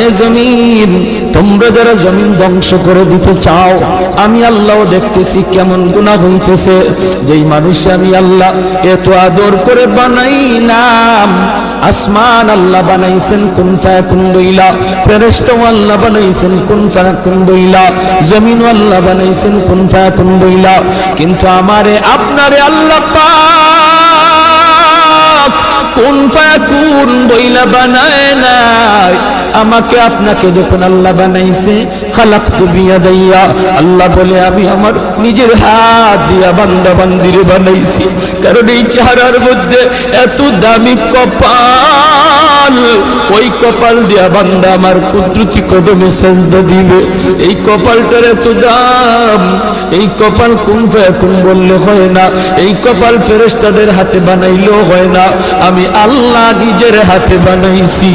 এ জমিন, তোমরা যারা জমিন ধ্বংস করে দিতে চাও, আমি আল্লাহও দেখতেছি কেমন গুনাহ হইতেছে। যেই মানুষ আমি আল্লাহ এত আদর করে বানাইলাম, আসমান আল্লাহ বানাইছেন কুন ফায়াকুন বইলা, ফেরেশতা আল্লাহ বানাইছেন কুন ফায়াকুন বইলা, জমিন আল্লাহ বানাইছেন কুন ফায়াকুন বইলা, কিন্তু আমারে আপনারে আল্লাহ পাক কুন ফায়াকুন বইলা বানায় নাই। আমাকে আপনাকে যখন আল্লাহ বানাইছে, খালাকতু বিয়াদাইয়া, আল্লাহ বলে আমি আমার নিজের হাত দিয়া বান্দা বান্দিরে বানাইছি। কারণ এই চেহারার মধ্যে এত দামি কপাল, ওই কপাল দিয়া বান্দা আমার কুদরতি কদমে সেজদা দিবে। এই কপালটার এত দাম, এই কপাল কুন ফায়াকুন বললে হয় না, এই কপাল ফেরেশতাদের হাতে বানাইলেও হয় না, আমি আল্লাহ নিজের হাতে বানাইছি।